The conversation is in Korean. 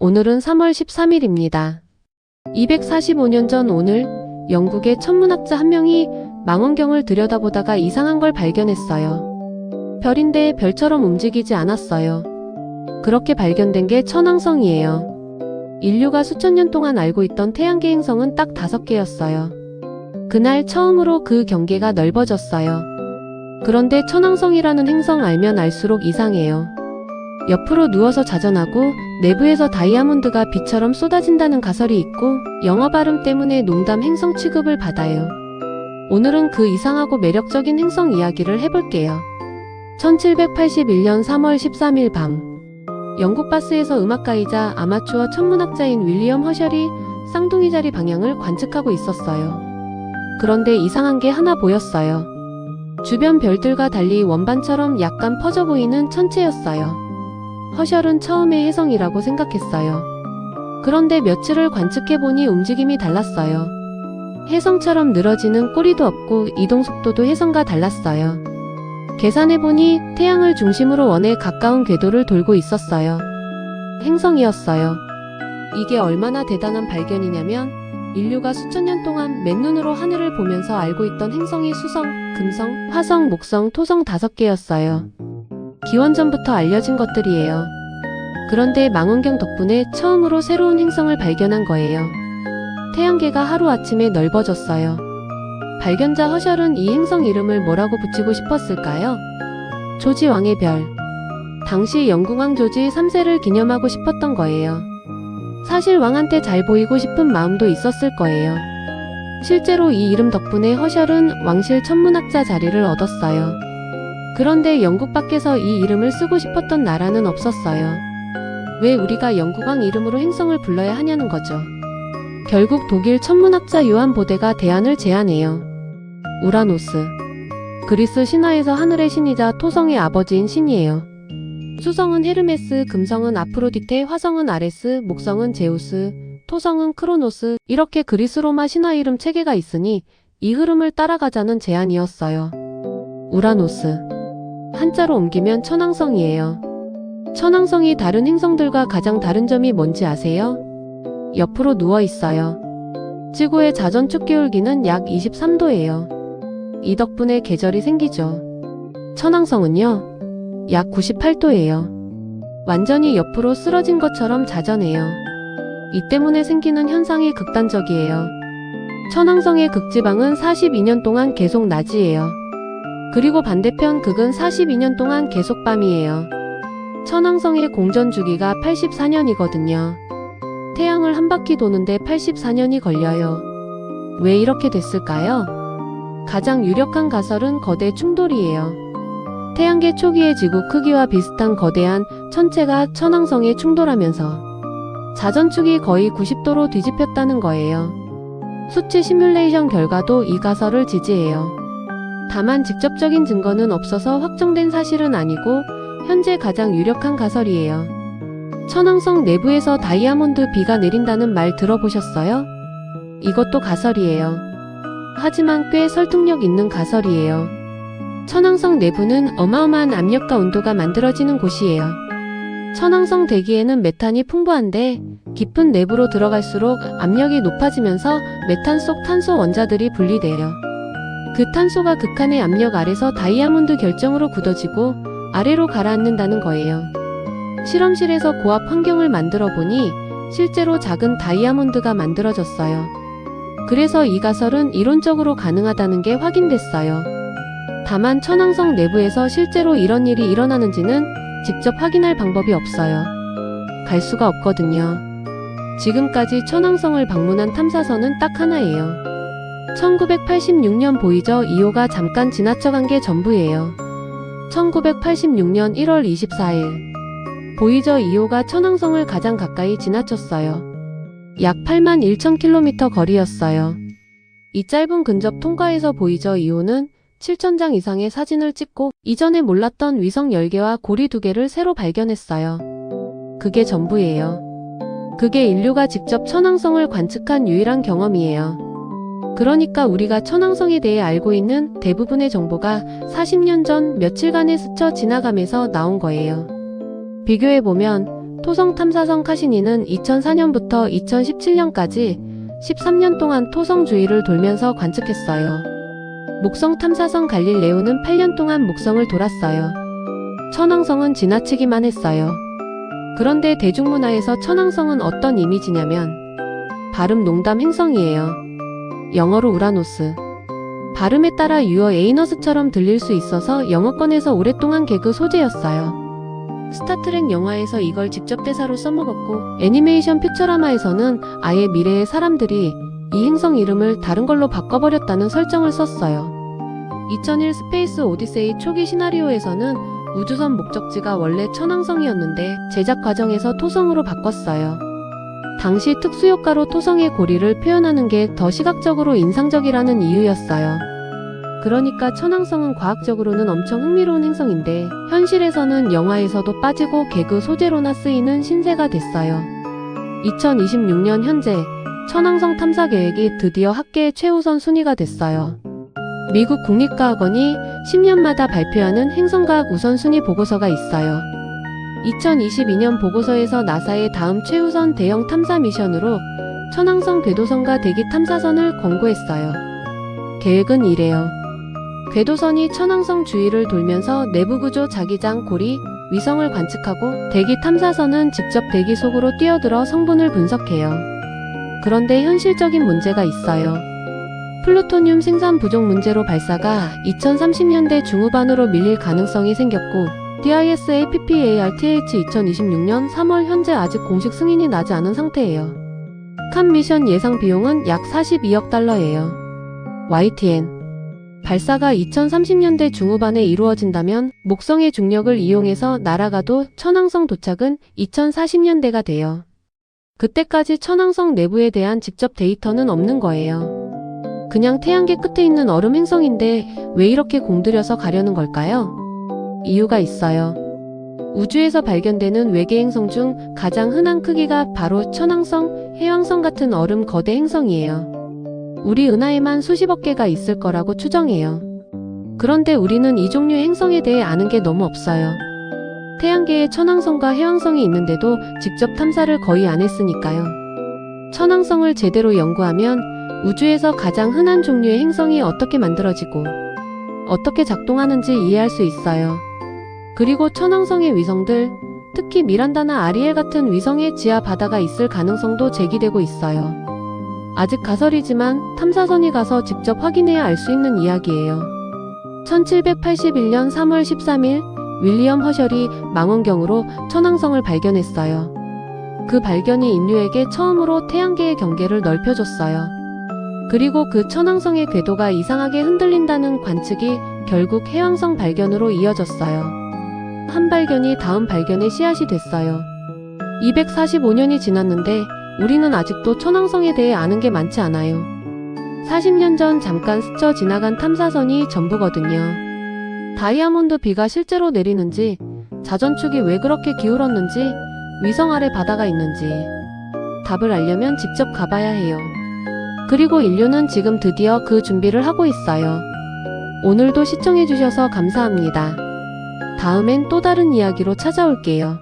오늘은 3월 13일입니다. 245년 전 오늘 영국의 천문학자 한 명이 망원경을 들여다보다가 이상한 걸 발견했어요. 별인데 별처럼 움직이지 않았어요. 그렇게 발견된 게 천왕성이에요. 인류가 수천 년 동안 알고 있던 태양계 행성은 딱 5개였어요. 그날 처음으로 그 경계가 넓어졌어요. 그런데 천왕성이라는 행성 알면 알수록 이상해요. 옆으로 누워서 자전하고 내부에서 다이아몬드가 비처럼 쏟아진다는 가설이 있고 영어 발음 때문에 농담 행성 취급을 받아요. 오늘은 그 이상하고 매력적인 행성 이야기를 해볼게요. 1781년 3월 13일 밤 영국 바스에서 음악가이자 아마추어 천문학자인 윌리엄 허셜이 쌍둥이 자리 방향을 관측하고 있었어요. 그런데 이상한 게 하나 보였어요. 주변 별들과 달리 원반처럼 약간 퍼져 보이는 천체였어요. 허셜은 처음에 혜성이라고 생각했어요. 그런데 며칠을 관측해보니 움직임이 달랐어요. 혜성처럼 늘어지는 꼬리도 없고 이동 속도도 혜성과 달랐어요. 계산해보니 태양을 중심으로 원에 가까운 궤도를 돌고 있었어요. 행성이었어요. 이게 얼마나 대단한 발견이냐면 인류가 수천 년 동안 맨눈으로 하늘을 보면서 알고 있던 행성이 수성, 금성, 화성, 목성, 토성 5개였어요. 기원전부터 알려진 것들이에요. 그런데 망원경 덕분에 처음으로 새로운 행성을 발견한 거예요. 태양계가 하루아침에 넓어졌어요. 발견자 허셜은 이 행성 이름을 뭐라고 붙이고 싶었을까요? 조지 왕의 별. 당시 영국왕 조지 3세를 기념하고 싶었던 거예요. 사실 왕한테 잘 보이고 싶은 마음도 있었을 거예요. 실제로 이 이름 덕분에 허셜은 왕실 천문학자 자리를 얻었어요. 그런데 영국 밖에서 이 이름을 쓰고 싶었던 나라는 없었어요. 왜 우리가 영국왕 이름으로 행성을 불러야 하냐는 거죠. 결국 독일 천문학자 요한 보데가 대안을 제안해요. 우라노스. 그리스 신화에서 하늘의 신이자 토성의 아버지인 신이에요. 수성은 헤르메스, 금성은 아프로디테, 화성은 아레스, 목성은 제우스, 토성은 크로노스, 이렇게 그리스 로마 신화 이름 체계가 있으니 이 흐름을 따라가자는 제안이었어요. 우라노스. 한자로 옮기면 천왕성이에요. 천왕성이 다른 행성들과 가장 다른 점이 뭔지 아세요? 옆으로 누워 있어요. 지구의 자전축 기울기는 약 23도예요. 이 덕분에 계절이 생기죠. 천왕성은요, 약 98도예요. 완전히 옆으로 쓰러진 것처럼 자전해요. 이 때문에 생기는 현상이 극단적이에요. 천왕성의 극지방은 42년 동안 계속 낮이에요. 그리고 반대편 극은 42년 동안 계속 밤이에요. 천왕성의 공전 주기가 84년이거든요. 태양을 한 바퀴 도는데 84년이 걸려요. 왜 이렇게 됐을까요? 가장 유력한 가설은 거대 충돌이에요. 태양계 초기의 지구 크기와 비슷한 거대한 천체가 천왕성에 충돌하면서 자전축이 거의 90도로 뒤집혔다는 거예요. 수치 시뮬레이션 결과도 이 가설을 지지해요. 다만 직접적인 증거는 없어서 확정된 사실은 아니고 현재 가장 유력한 가설이에요. 천왕성 내부에서 다이아몬드 비가 내린다는 말 들어보셨어요? 이것도 가설이에요. 하지만 꽤 설득력 있는 가설이에요. 천왕성 내부는 어마어마한 압력과 온도가 만들어지는 곳이에요. 천왕성 대기에는 메탄이 풍부한데 깊은 내부로 들어갈수록 압력이 높아지면서 메탄 속 탄소 원자들이 분리돼요. 그 탄소가 극한의 압력 아래서 다이아몬드 결정으로 굳어지고 아래로 가라앉는다는 거예요. 실험실에서 고압 환경을 만들어 보니 실제로 작은 다이아몬드가 만들어졌어요. 그래서 이 가설은 이론적으로 가능하다는 게 확인됐어요. 다만 천왕성 내부에서 실제로 이런 일이 일어나는지는 직접 확인할 방법이 없어요. 갈 수가 없거든요. 지금까지 천왕성을 방문한 탐사선은 딱 하나예요. 1986년 보이저 2호가 잠깐 지나쳐간 게 전부예요. 1986년 1월 24일 보이저 2호가 천왕성을 가장 가까이 지나쳤어요. 약 8만 1,000km 거리였어요. 이 짧은 근접 통과에서 보이저 2호는 7,000장 이상의 사진을 찍고 이전에 몰랐던 위성 10개와 고리 2개를 새로 발견했어요. 그게 전부예요. 그게 인류가 직접 천왕성을 관측한 유일한 경험이에요. 그러니까 우리가 천왕성에 대해 알고 있는 대부분의 정보가 40년 전 며칠간에 스쳐 지나가면서 나온 거예요. 비교해보면 토성 탐사선 카시니는 2004년부터 2017년까지 13년 동안 토성 주위를 돌면서 관측했어요. 목성 탐사선 갈릴레오는 8년 동안 목성을 돌았어요. 천왕성은 지나치기만 했어요. 그런데 대중문화에서 천왕성은 어떤 이미지냐면 발음 농담 행성이에요. 영어로 우라노스. 발음에 따라 유어 에이너스처럼 들릴 수 있어서 영어권에서 오랫동안 개그 소재였어요. 스타트랙 영화에서 이걸 직접 대사로 써먹었고 애니메이션 퓨처라마에서는 아예 미래의 사람들이 이 행성 이름을 다른 걸로 바꿔버렸다는 설정을 썼어요. 2001 스페이스 오디세이 초기 시나리오에서는 우주선 목적지가 원래 천왕성이었는데 제작 과정에서 토성으로 바꿨어요. 당시 특수효과로 토성의 고리를 표현하는 게 더 시각적으로 인상적이라는 이유였어요. 그러니까 천왕성은 과학적으로는 엄청 흥미로운 행성인데 현실에서는 영화에서도 빠지고 개그 소재로나 쓰이는 신세가 됐어요. 2026년 현재 천왕성 탐사 계획이 드디어 학계의 최우선 순위가 됐어요. 미국 국립과학원이 10년마다 발표하는 행성과학 우선순위 보고서가 있어요. 2022년 보고서에서 나사의 다음 최우선 대형 탐사 미션으로 천왕성 궤도선과 대기 탐사선을 권고했어요. 계획은 이래요. 궤도선이 천왕성 주위를 돌면서 내부구조 자기장 고리, 위성을 관측하고 대기 탐사선은 직접 대기 속으로 뛰어들어 성분을 분석해요. 그런데 현실적인 문제가 있어요. 플루토늄 생산 부족 문제로 발사가 2030년대 중후반으로 밀릴 가능성이 생겼고 DISA PPARTH 2026년 3월 현재 아직 공식 승인이 나지 않은 상태예요. 칸 미션 예상 비용은 약 42억 달러예요. YTN 발사가 2030년대 중후반에 이루어진다면 목성의 중력을 이용해서 날아가도 천왕성 도착은 2040년대가 돼요. 그때까지 천왕성 내부에 대한 직접 데이터는 없는 거예요. 그냥 태양계 끝에 있는 얼음 행성인데 왜 이렇게 공들여서 가려는 걸까요? 이유가 있어요. 우주에서 발견되는 외계 행성 중 가장 흔한 크기가 바로 천왕성, 해왕성 같은 얼음 거대 행성이에요. 우리 은하에만 수십억 개가 있을 거라고 추정해요. 그런데 우리는 이 종류의 행성에 대해 아는 게 너무 없어요. 태양계에 천왕성과 해왕성이 있는데도 직접 탐사를 거의 안 했으니까요. 천왕성을 제대로 연구하면 우주에서 가장 흔한 종류의 행성이 어떻게 만들어지고 어떻게 작동하는지 이해할 수 있어요. 그리고 천왕성의 위성들, 특히 미란다나 아리엘 같은 위성의 지하 바다가 있을 가능성도 제기되고 있어요. 아직 가설이지만 탐사선이 가서 직접 확인해야 알 수 있는 이야기예요. 1781년 3월 13일 윌리엄 허셜이 망원경으로 천왕성을 발견했어요. 그 발견이 인류에게 처음으로 태양계의 경계를 넓혀줬어요. 그리고 그 천왕성의 궤도가 이상하게 흔들린다는 관측이 결국 해왕성 발견으로 이어졌어요. 한 발견이 다음 발견의 씨앗이 됐어요. 245년이 지났는데 우리는 아직도 천왕성에 대해 아는 게 많지 않아요. 40년 전 잠깐 스쳐 지나간 탐사선이 전부거든요. 다이아몬드 비가 실제로 내리는지, 자전축이 왜 그렇게 기울었는지, 위성 아래 바다가 있는지 답을 알려면 직접 가봐야 해요. 그리고 인류는 지금 드디어 그 준비를 하고 있어요. 오늘도 시청해주셔서 감사합니다. 다음엔 또 다른 이야기로 찾아올게요.